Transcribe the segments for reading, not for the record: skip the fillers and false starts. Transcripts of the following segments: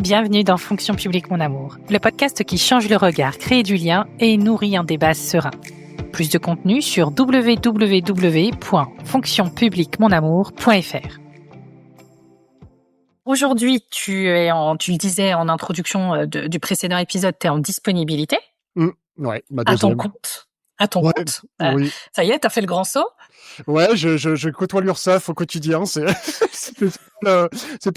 Bienvenue dans Fonction publique mon amour, le podcast qui change le regard, crée du lien et nourrit un débat serein. Plus de contenu sur www.fonctionpubliquemonamour.fr. Aujourd'hui, tu le disais en introduction du précédent épisode, tu es en disponibilité. Ouais, ma À ton deuxième. compte. À ton Ouais, compte. oui. Ça y est, tu as fait le grand saut. Ouais, je côtoie l'URSSAF au quotidien. C'est pas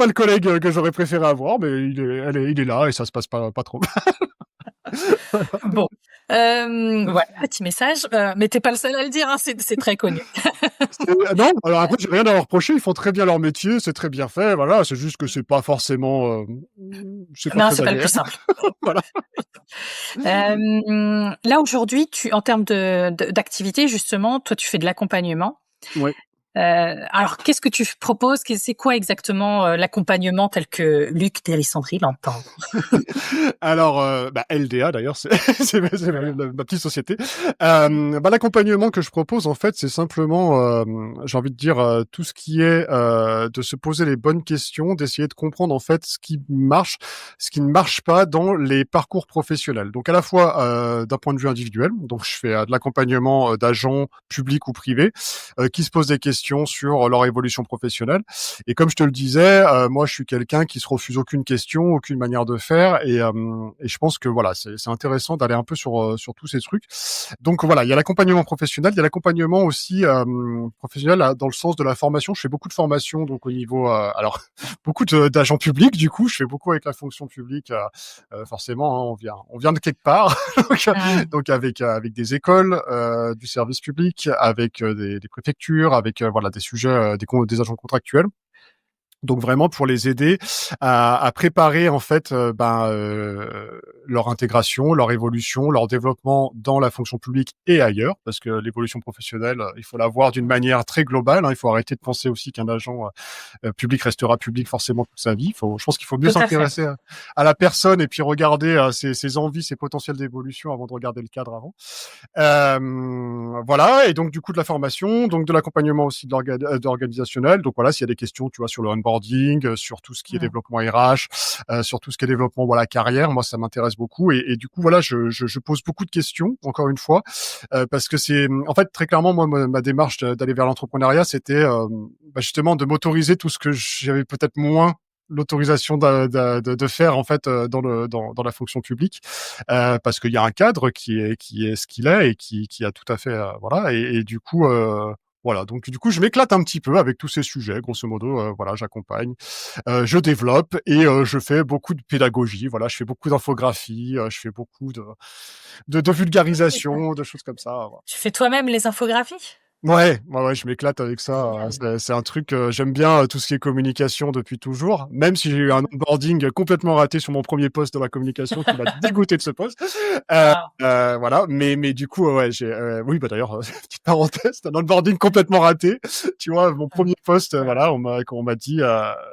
le collègue que j'aurais préféré avoir, mais il est là et ça se passe pas trop mal. Bon, voilà, petit message. Mais t'es pas le seul à le dire, hein, c'est très connu. Non, alors après, j'ai rien à leur reprocher. Ils font très bien leur métier, c'est très bien fait. Voilà, c'est juste que c'est pas forcément, c'est pas Non, très c'est pas le agréable. plus simple. Voilà. Là aujourd'hui, en termes d'activité, justement, toi tu fais de l'accompagnement. Ouais. Alors qu'est-ce que tu proposes? C'est quoi exactement l'accompagnement tel que Luc Dérissandry l'entend? Alors, LDA d'ailleurs, c'est ma petite société. L'accompagnement que je propose, en fait, c'est simplement, j'ai envie de dire, tout ce qui est de se poser les bonnes questions, d'essayer de comprendre en fait ce qui marche, ce qui ne marche pas dans les parcours professionnels. Donc à la fois d'un point de vue individuel, donc je fais de l'accompagnement d'agents publics ou privés qui se posent des questions sur leur évolution professionnelle. Et comme je te le disais, moi je suis quelqu'un qui se refuse aucune question, aucune manière de faire, et je pense que voilà, c'est intéressant d'aller un peu sur tous ces trucs. Donc voilà, il y a l'accompagnement professionnel, il y a l'accompagnement aussi professionnel dans le sens de la formation. Je fais beaucoup de formations, donc au niveau alors beaucoup d'agents publics. Du coup, je fais beaucoup avec la fonction publique. Forcément, hein, on vient de quelque part, donc avec des écoles, du service public, avec des préfectures, avec voilà des sujets, des agents contractuels. Donc vraiment pour les aider à préparer en fait leur intégration, leur évolution, leur développement dans la fonction publique et ailleurs, parce que l'évolution professionnelle, il faut la voir d'une manière très globale. Hein. Il faut arrêter de penser aussi qu'un agent public restera public forcément toute sa vie. Je pense qu'il faut mieux s'intéresser à la personne et puis regarder ses envies, ses potentiels d'évolution avant de regarder le cadre avant. Voilà, et donc du coup de la formation, donc de l'accompagnement aussi d'organisationnel. Donc voilà, s'il y a des questions, tu vois, sur le onboarding, sur tout ce qui est développement RH, sur tout ce qui est développement voilà carrière, moi ça m'intéresse beaucoup et du coup voilà, je pose beaucoup de questions encore une fois parce que c'est en fait très clairement moi ma démarche d'aller vers l'entrepreneuriat, c'était justement de m'autoriser tout ce que j'avais peut-être moins l'autorisation de faire en fait dans la fonction publique parce qu'il y a un cadre qui est ce qu'il est et qui a tout à fait voilà et du coup voilà, donc du coup, je m'éclate un petit peu avec tous ces sujets, grosso modo. Voilà, j'accompagne, je développe et je fais beaucoup de pédagogie. Voilà, je fais beaucoup d'infographie, je fais beaucoup de vulgarisation, de choses comme ça. Voilà. Tu fais toi-même les infographies? Ouais, je m'éclate avec ça. C'est un truc, j'aime bien tout ce qui est communication depuis toujours, même si j'ai eu un onboarding complètement raté sur mon premier poste de la communication qui m'a dégoûté de ce poste. Voilà, mais du coup, oui, d'ailleurs, petite parenthèse, un onboarding complètement raté. Tu vois, mon premier poste, voilà, on m'a dit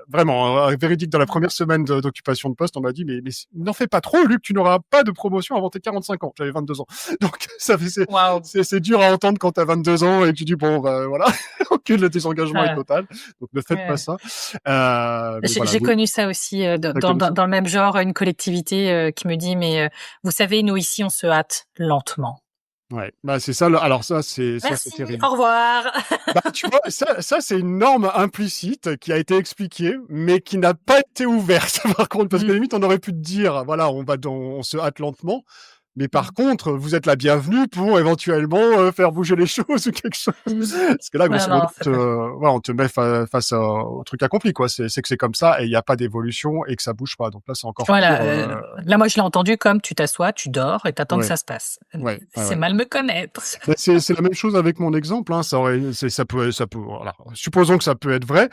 vraiment véridique dans la première semaine d'occupation de poste, on m'a dit mais n'en fais pas trop, Luc, tu n'auras pas de promotion avant tes 45 ans. J'avais 22 ans, donc c'est dur à entendre quand t'as 22 ans et tu dis bon voilà aucun le désengagement est total, donc ne faites pas ça. J'ai connu ça aussi dans le même genre, une collectivité qui me dit mais vous savez nous ici on se hâte lentement. Ouais, c'est ça. Alors ça c'est terrible. Au revoir. Tu vois, ça c'est une norme implicite qui a été expliquée, mais qui n'a pas été ouverte. Par contre, parce que limite on aurait pu te dire voilà on se hâte lentement. Mais par contre, vous êtes la bienvenue pour éventuellement faire bouger les choses ou quelque chose. Parce que là, grosso modo, on te met face au truc accompli, quoi. C'est que c'est comme ça et il n'y a pas d'évolution et que ça bouge pas. Donc là, c'est encore pire. Là, moi, je l'ai entendu comme tu t'assois, tu dors et t'attends que ça se passe. C'est mal me connaître. C'est la même chose avec mon exemple. Hein. Ça peut. Voilà. Supposons que ça peut être vrai.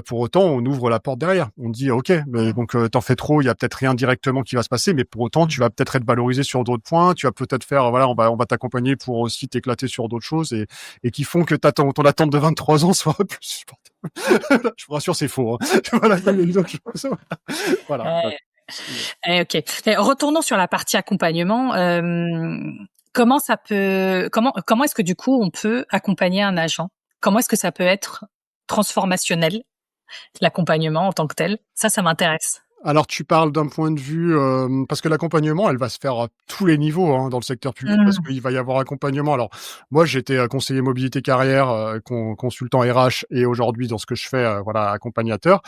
Pour autant, on ouvre la porte derrière. On dit, ok, mais donc t'en fais trop, il y a peut-être rien directement qui va se passer, mais pour autant, tu vas peut-être être valorisé sur d'autres points, tu vas peut-être faire, voilà, on va t'accompagner pour aussi t'éclater sur d'autres choses et qui font que ton attente de 23 ans soit plus supportable. Je vous rassure, c'est faux. Hein. Voilà, voilà. Ok. Retournons sur la partie accompagnement. Comment est-ce que du coup on peut accompagner un agent? Comment est-ce que ça peut être transformationnel, l'accompagnement en tant que tel? Ça m'intéresse. Alors tu parles d'un point de vue, parce que l'accompagnement, elle va se faire à tous les niveaux, hein, dans le secteur public, parce Mmh. qu'il va y avoir accompagnement. Alors moi, j'étais, conseiller mobilité carrière, consultant RH et aujourd'hui dans ce que je fais, voilà, accompagnateur.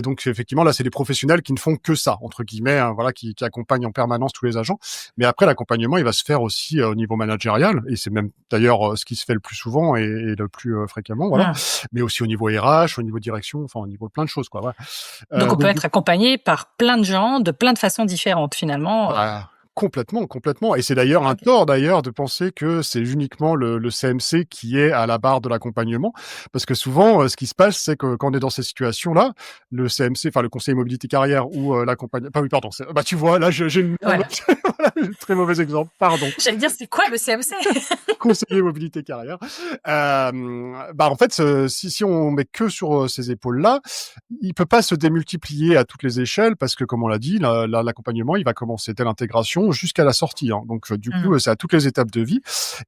Donc effectivement, là, c'est des professionnels qui ne font que ça, entre guillemets, hein, voilà, qui accompagnent en permanence tous les agents. Mais après, l'accompagnement, il va se faire aussi, au niveau managérial et c'est même d'ailleurs, ce qui se fait le plus souvent et le plus, fréquemment, voilà. Mmh. Mais aussi au niveau RH, au niveau direction, enfin au niveau de plein de choses, quoi, ouais. Donc on peut Donc être accompagné par plein de gens, de plein de façons différentes finalement. bah, complètement, complètement et c'est d'ailleurs un OK. tort d'ailleurs de penser que c'est uniquement le CMC qui est à la barre de l'accompagnement. Parce que souvent, ce qui se passe, c'est que quand on est dans ces situations-là, le CMC, enfin le conseiller mobilité carrière ou, enfin oui pardon, c'est bah, tu vois là j'ai une Voilà. voilà, très mauvais exemple, pardon. J'allais dire, c'est quoi le CMC? Conseiller mobilité carrière. Bah, en fait, si on met que sur, ces épaules-là, il peut pas se démultiplier à toutes les échelles parce que comme on l'a dit, l'accompagnement, il va commencer dès l'intégration jusqu'à la sortie, hein. Donc, du Mmh. coup, c'est à toutes les étapes de vie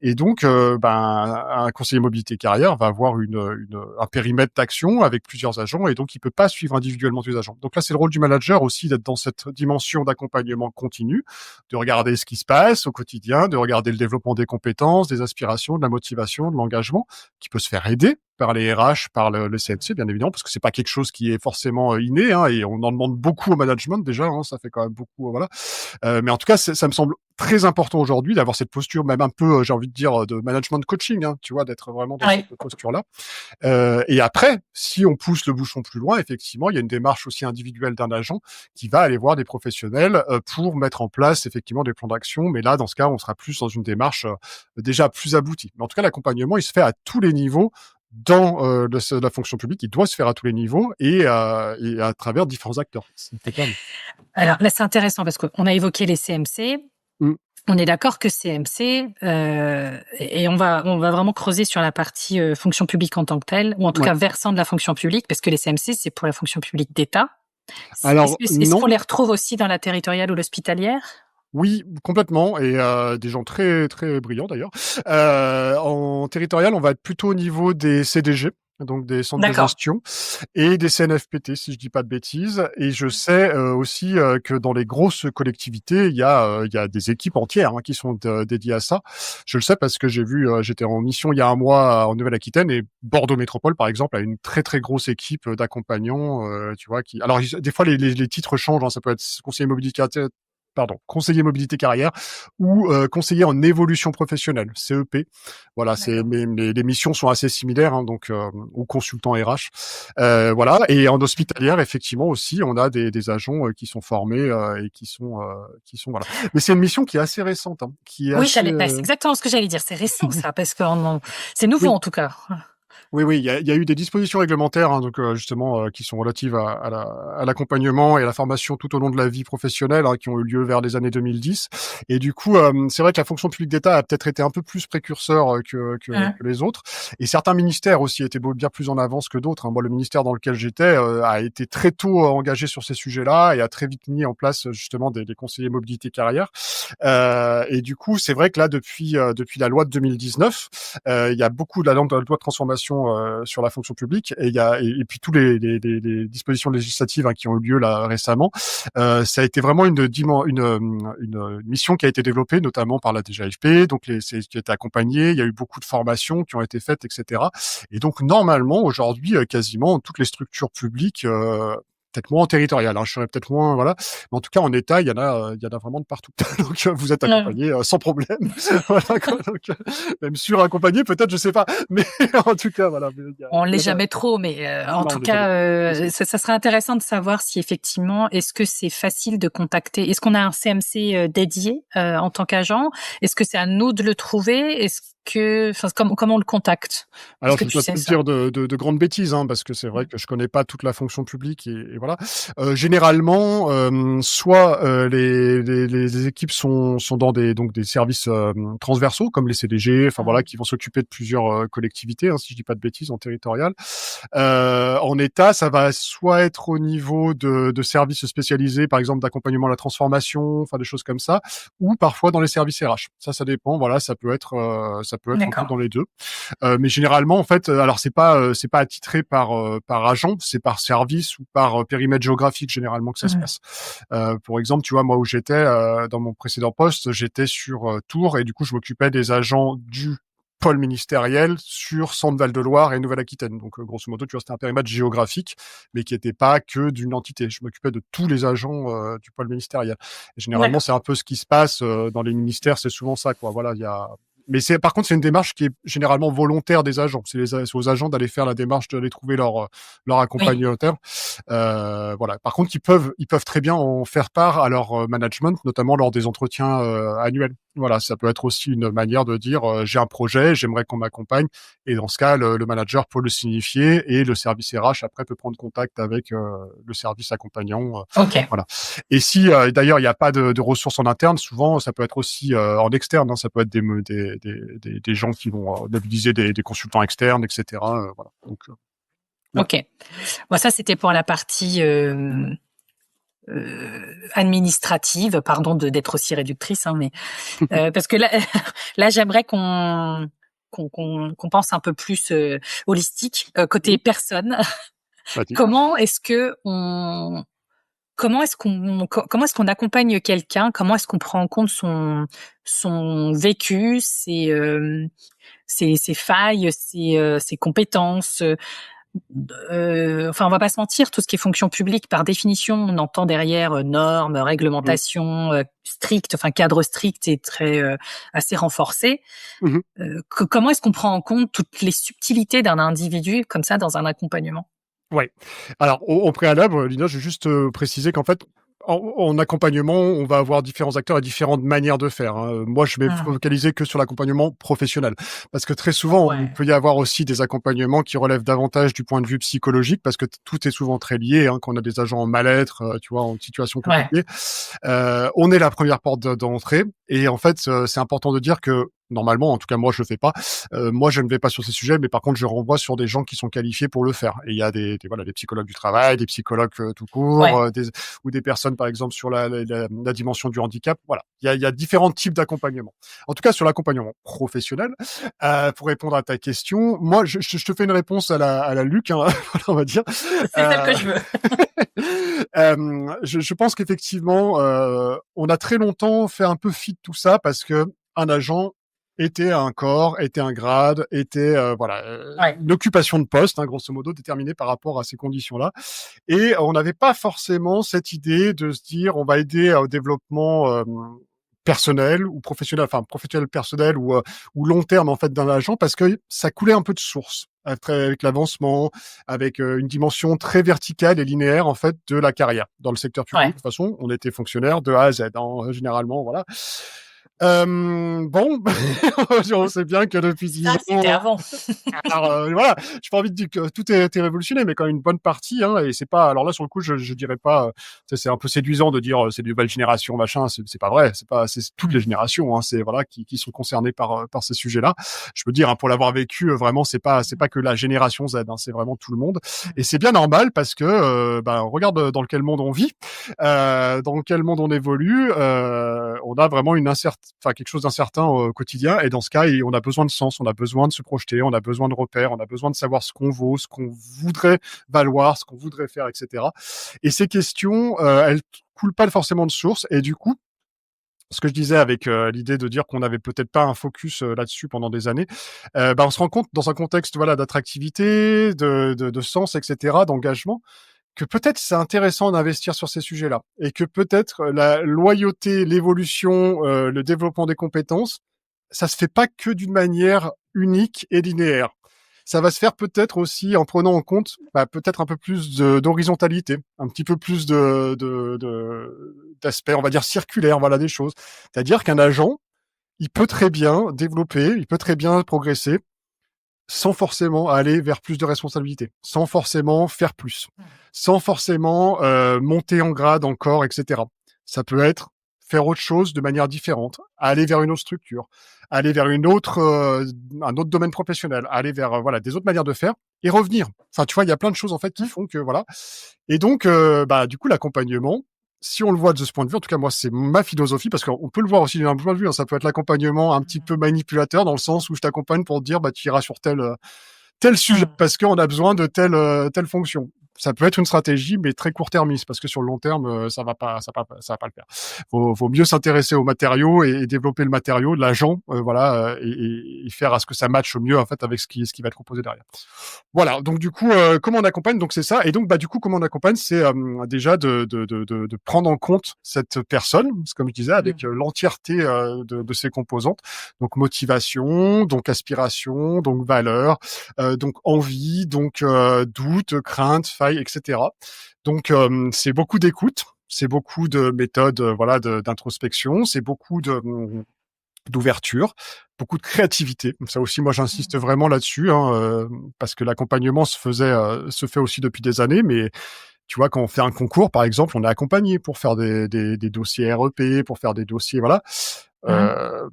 et donc, ben, un conseiller mobilité carrière va avoir un périmètre d'action avec plusieurs agents et donc il peut pas suivre individuellement tous les agents. Donc là, c'est le rôle du manager aussi d'être dans cette dimension d'accompagnement continu, de regarder ce qui se passe au quotidien, de regarder le développement des compétences, des aspirations, de la motivation, de l'engagement, qui peut se faire aider par les RH, par le CNC, bien évidemment, parce que c'est pas quelque chose qui est forcément inné, hein, et on en demande beaucoup au management déjà, hein, ça fait quand même beaucoup, voilà. Mais en tout cas, ça me semble très important aujourd'hui d'avoir cette posture, même un peu, j'ai envie de dire, de management coaching, hein, tu vois, d'être vraiment dans cette Ouais. posture-là. Et après, si on pousse le bouchon plus loin, effectivement, il y a une démarche aussi individuelle d'un agent qui va aller voir des professionnels pour mettre en place effectivement des plans d'action. Mais là, dans ce cas, on sera plus dans une démarche déjà plus aboutie. Mais en tout cas, l'accompagnement, il se fait à tous les niveaux dans la fonction publique. Il doit se faire à tous les niveaux et à travers différents acteurs. C'est clair. Alors là, c'est intéressant parce qu'on a évoqué les CMC. Mm. On est d'accord que CMC, et on va vraiment creuser sur la partie, fonction publique en tant que telle, ou en tout Ouais. cas versant de la fonction publique, parce que les CMC, c'est pour la fonction publique d'État. Alors Est-ce non. qu'on les retrouve aussi dans la territoriale ou l'hospitalière? Oui, complètement et des gens très, très brillants d'ailleurs. En territorial, on va être plutôt au niveau des CDG, donc des centres de D'accord. gestion et des CNFPT, si je dis pas de bêtises et je sais, aussi, que dans les grosses collectivités, il y a des équipes entières, hein, qui sont dédiées à ça. Je le sais parce que j'ai vu, j'étais en mission il y a un mois en Nouvelle-Aquitaine et Bordeaux Métropole, par exemple, a une très, très grosse équipe, d'accompagnants, tu vois? Qui alors des fois les titres changent, hein, ça peut être conseiller mobilité conseiller mobilité carrière ou conseiller en évolution professionnelle, CEP. Voilà, c'est D'accord. mais les missions sont assez similaires, hein, donc ou consultant RH. Voilà et en hospitalière, effectivement aussi, on a des agents qui sont formés et qui sont voilà. Mais c'est une mission qui est assez récente, hein, qui est Oui, assez c'est exactement ce que j'allais dire. C'est récent ça, parce que c'est nouveau oui. en tout cas. Oui, oui, il y a eu des dispositions réglementaires, hein, donc justement, qui sont relatives à l'accompagnement et à la formation tout au long de la vie professionnelle, hein, qui ont eu lieu vers les années 2010. Et du coup, c'est vrai que la fonction publique d'État a peut-être été un peu plus précurseur Mmh. que les autres. Et certains ministères aussi étaient bien plus en avance que d'autres, hein. Moi, le ministère dans lequel j'étais a été très tôt engagé sur ces sujets-là et a très vite mis en place justement des conseillers mobilité carrière. Et du coup, c'est vrai que là, depuis la loi de 2019, il y a beaucoup de la loi de transformation sur la fonction publique et il y a et puis tous les dispositions législatives hein, qui ont eu lieu là récemment. Ça a été vraiment une mission qui a été développée notamment par la DGAFP, donc qui a été accompagnée. Il y a eu beaucoup de formations qui ont été faites, etc. Et donc normalement aujourd'hui, quasiment toutes les structures publiques peut-être moins en territorial, hein, je serais peut-être moins, voilà. Mais en tout cas, en État, il y en a vraiment de partout. Donc, vous êtes Ouais. accompagné sans problème. Voilà, quoi. Donc, même suraccompagné, peut-être, je sais pas. Mais en tout cas, voilà. On l'est Il y a pas... jamais trop, mais en Non, tout on n'est jamais cas, trop. C'est sûr. ça serait intéressant de savoir si effectivement, est-ce que c'est facile de contacter? Est-ce qu'on a un CMC dédié en tant qu'agent? Est-ce que c'est à nous de le trouver? Enfin, comment on le contacte? Est-ce Alors, que je tu vais sais peut-être ça? dire de grandes bêtises, hein, parce que c'est vrai Mm. que je connais pas toute la fonction publique et voilà. Généralement, soit les équipes sont dans des services transversaux comme les CDG, enfin voilà, Mm. qui vont s'occuper de plusieurs collectivités, hein, si je dis pas de bêtises, en territorial. En État, ça va soit être au niveau de services spécialisés, par exemple d'accompagnement à la transformation, enfin des choses comme ça, ou parfois dans les services RH. Ça dépend. Voilà, ça peut être un peu D'accord. dans les deux. Mais généralement, en fait, alors c'est pas attitré par agent, c'est par service ou par périmètre géographique généralement que ça se Mmh. passe. Pour exemple, tu vois, moi où j'étais dans mon précédent poste, j'étais sur Tours et du coup, je m'occupais des agents du pôle ministériel sur Centre-Val-de-Loire et Nouvelle-Aquitaine. Donc, grosso modo, tu vois, c'était un périmètre géographique, mais qui n'était pas que d'une entité. Je m'occupais de tous les agents du pôle ministériel. Et généralement, D'accord. c'est un peu ce qui se passe dans les ministères, c'est souvent ça, quoi. Voilà, il y a mais par contre, c'est une démarche qui est généralement volontaire des agents. C'est aux agents d'aller faire la démarche, d'aller trouver leur Oui. accompagnateur. Voilà. Par contre, ils peuvent très bien en faire part à leur management, notamment lors des entretiens annuels. Voilà, ça peut être aussi une manière de dire j'ai un projet, j'aimerais qu'on m'accompagne. Et dans ce cas, le manager peut le signifier et le service RH après peut prendre contact avec le service accompagnant. OK. Voilà. Et si d'ailleurs il n'y a pas de ressources en interne, souvent ça peut être aussi en externe. Hein, ça peut être des gens qui vont mobiliser des consultants externes, etc. Voilà. Donc ouais. OK. Bon, ça, c'était pour la partie, administrative. Pardon d'être aussi réductrice, hein, mais parce que là là, j'aimerais qu'on pense un peu plus, holistique, côté personne. Vas-y. Comment est-ce que on comment est-ce qu'on accompagne quelqu'un? Comment est-ce qu'on prend en compte son vécu, ses failles, ses compétences, enfin, on va pas se mentir, tout ce qui est fonction publique, par définition, on entend derrière, normes, Mmh. réglementations, strictes, enfin cadre strict et très, assez renforcé. Mmh. Comment est-ce qu'on prend en compte toutes les subtilités d'un individu comme ça dans un accompagnement? Ouais. Alors au préalable, Lina, je vais juste, préciser qu'en fait, en accompagnement, on va avoir différents acteurs et différentes manières de faire, hein. Moi, je vais me Mmh. focaliser que sur l'accompagnement professionnel. Parce que très souvent, on Ouais. peut y avoir aussi des accompagnements qui relèvent davantage du point de vue psychologique, parce que tout est souvent très lié, hein, quand on a des agents en mal-être, tu vois, en situation Ouais. compliquée. On est la première porte d'entrée et en fait, c'est important de dire que normalement, en tout cas moi je le fais pas. Moi je ne vais pas sur ces sujets, mais par contre je renvoie sur des gens qui sont qualifiés pour le faire. Et il y a voilà des psychologues du travail, des psychologues tout court, Ouais. ou des personnes par exemple sur la dimension du handicap. Voilà, il y a différents types d'accompagnement. En tout cas sur l'accompagnement professionnel, pour répondre à ta question, moi je te fais une réponse à la Luc, hein, voilà, on va dire. C'est celle Euh, que je veux. je pense qu'effectivement, on a très longtemps fait un peu fi de tout ça parce que un agent était un corps, était un grade, était voilà Ouais. une occupation de poste, hein, grosso modo déterminée par rapport à ces conditions-là. Et on n'avait pas forcément cette idée de se dire on va aider au développement personnel ou professionnel, enfin professionnel personnel ou long terme en fait d'un agent parce que ça coulait un peu de source avec l'avancement, avec une dimension très verticale et linéaire en fait de la carrière dans le secteur public. Ouais. De toute façon, on était fonctionnaire de A à Z, hein, généralement, voilà. Bon, on sait bien que depuis 10 Ça, c'était ans, avant. alors voilà, j'ai pas envie de dire que tout est été révolutionné, mais quand même une bonne partie, hein, et c'est pas. Alors là, sur le coup, je dirais pas. C'est un peu séduisant de dire c'est des nouvelles générations, machin. C'est pas vrai. C'est toutes les Mmh. générations. Hein, c'est voilà qui sont concernées par ces sujets-là. Je peux dire hein, pour l'avoir vécu, vraiment, c'est pas que la génération Z. Hein, c'est vraiment tout le monde. Et c'est bien normal parce que ben regarde dans quel monde on vit, dans quel monde on évolue. On a vraiment enfin quelque chose d'incertain au quotidien. Et dans ce cas, on a besoin de sens, on a besoin de se projeter, on a besoin de repères, on a besoin de savoir ce qu'on vaut, ce qu'on voudrait valoir, ce qu'on voudrait faire, etc. Et ces questions, elles coulent pas forcément de source. Et du coup, ce que je disais avec l'idée de dire qu'on n'avait peut-être pas un focus là-dessus pendant des années, bah, on se rend compte dans un contexte voilà d'attractivité, de sens, etc., d'engagement, que peut-être c'est intéressant d'investir sur ces sujets-là et que peut-être la loyauté, l'évolution, le développement des compétences, ça se fait pas que d'une manière unique et linéaire. Ça va se faire peut-être aussi en prenant en compte bah, peut-être un peu plus d'horizontalité, un petit peu plus d'aspects, on va dire circulaires, voilà des choses. C'est-à-dire qu'un agent, il peut très bien développer, il peut très bien progresser sans forcément aller vers plus de responsabilités, sans forcément faire plus, sans forcément monter en grade encore, etc. Ça peut être faire autre chose de manière différente, aller vers une autre structure, aller vers un autre domaine professionnel, aller vers voilà des autres manières de faire et revenir. Enfin, tu vois, il y a plein de choses en fait qui font que voilà. Et donc, bah du coup, l'accompagnement. si on le voit de ce point de vue, en tout cas moi c'est ma philosophie, parce qu'on peut le voir aussi d'un point de vue, hein, ça peut être l'accompagnement un petit peu manipulateur, dans le sens où je t'accompagne pour te dire tu iras sur tel sujet parce qu'on a besoin de telle fonction. Ça peut être une stratégie, mais très court-termiste, parce que sur le long terme, ça va pas le faire. Vaut mieux s'intéresser aux matériaux et développer le matériau, l'agent, et faire à ce que ça matche au mieux en fait avec ce qui va être proposé derrière. Voilà. Donc du coup, comment on accompagne? Donc c'est ça. Et donc du coup, comment on accompagne, c'est déjà de prendre en compte cette personne, comme je disais, avec l'entièreté de ses composantes. Donc motivation, donc aspiration, donc valeur, donc envie, donc doute, crainte, faille, etc. Donc c'est beaucoup d'écoute, c'est beaucoup de méthodes, d'introspection, c'est beaucoup d'ouverture, beaucoup de créativité. Ça aussi, moi, j'insiste vraiment là-dessus, parce que l'accompagnement se fait aussi depuis des années, mais tu vois, quand on fait un concours, par exemple, on est accompagné pour faire des dossiers REP, pour faire des dossiers, voilà.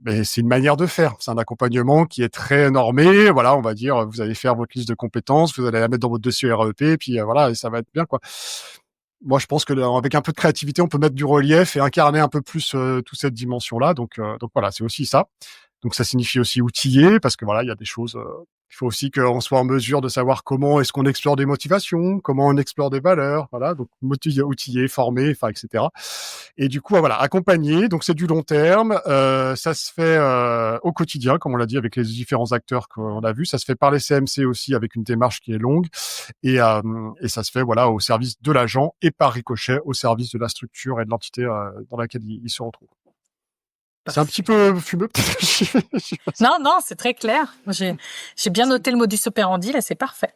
Mais c'est une manière de faire. C'est un accompagnement qui est très normé. Voilà, on va dire, vous allez faire votre liste de compétences, vous allez la mettre dans votre dossier REP, et puis voilà, et ça va être bien, quoi. Moi, je pense que avec un peu de créativité, on peut mettre du relief et incarner un peu plus toute cette dimension-là. Donc voilà, c'est aussi ça. Donc ça signifie aussi outiller, parce que voilà, il y a des choses. Il faut aussi qu'on soit en mesure de savoir comment est-ce qu'on explore des motivations, comment on explore des valeurs, voilà. Donc outiller, former, enfin, etc. Et du coup, voilà, accompagner. Donc c'est du long terme. Ça se fait au quotidien, comme on l'a dit, avec les différents acteurs qu'on a vus. Ça se fait par les CMC aussi, avec une démarche qui est longue. Et ça se fait voilà au service de l'agent et par ricochet au service de la structure et de l'entité dans laquelle il se retrouve. C'est un petit peu fumeux. Non, c'est très clair. J'ai bien noté le modus operandi, là, c'est parfait.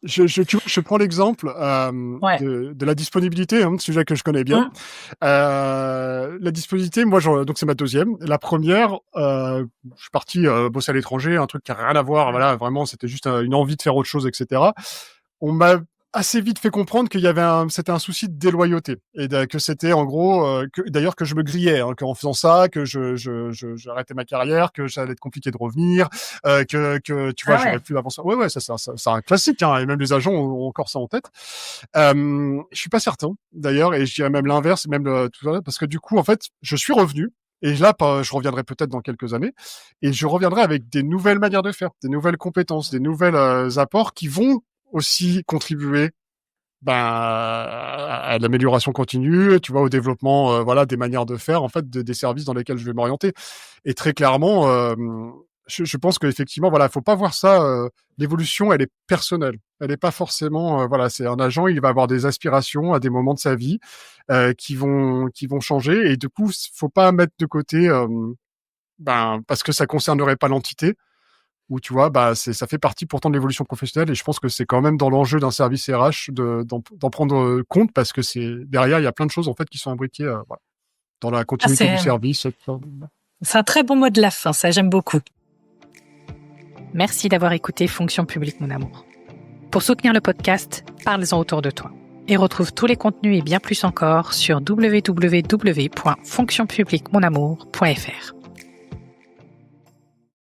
Tu vois, je prends l'exemple de la disponibilité, un sujet que je connais bien. La disponibilité, moi, donc c'est ma deuxième. La première, je suis parti bosser à l'étranger, un truc qui n'a rien à voir. Voilà, vraiment, c'était juste une envie de faire autre chose, etc. On m'a assez vite fait comprendre qu'il y avait c'était un souci de déloyauté et que c'était en gros d'ailleurs que je me grillais qu'en faisant ça, que j'arrêtais ma carrière, que ça allait être compliqué de revenir, que tu vois j'aurais plus d'avancer. Ouais, ça c'est un classique, et même les agents ont encore ça en tête. Je suis pas certain d'ailleurs, et je dirais même l'inverse, même tout ça, parce que du coup en fait je suis revenu. Et là, je reviendrai peut-être dans quelques années, et je reviendrai avec des nouvelles manières de faire, des nouvelles compétences, des nouvelles apports qui vont aussi contribuer à l'amélioration continue, tu vois, au développement des manières de faire, en fait, des services dans lesquels je vais m'orienter. Et très clairement, je pense qu'effectivement, voilà, faut pas voir ça. L'évolution, elle est personnelle. Elle est pas forcément, c'est un agent, il va avoir des aspirations à des moments de sa vie qui vont changer. Et du coup, faut pas mettre de côté, parce que ça concernerait pas l'entité. Où tu vois, ça fait partie pourtant de l'évolution professionnelle, et je pense que c'est quand même dans l'enjeu d'un service RH d'en prendre compte, parce que derrière, il y a plein de choses en fait qui sont imbriquées dans la continuité du service. C'est un très bon mot de la fin, ça j'aime beaucoup. Merci d'avoir écouté Fonction publique mon amour. Pour soutenir le podcast, parle-en autour de toi. Et retrouve tous les contenus et bien plus encore sur www.fonctionpubliquemonamour.fr.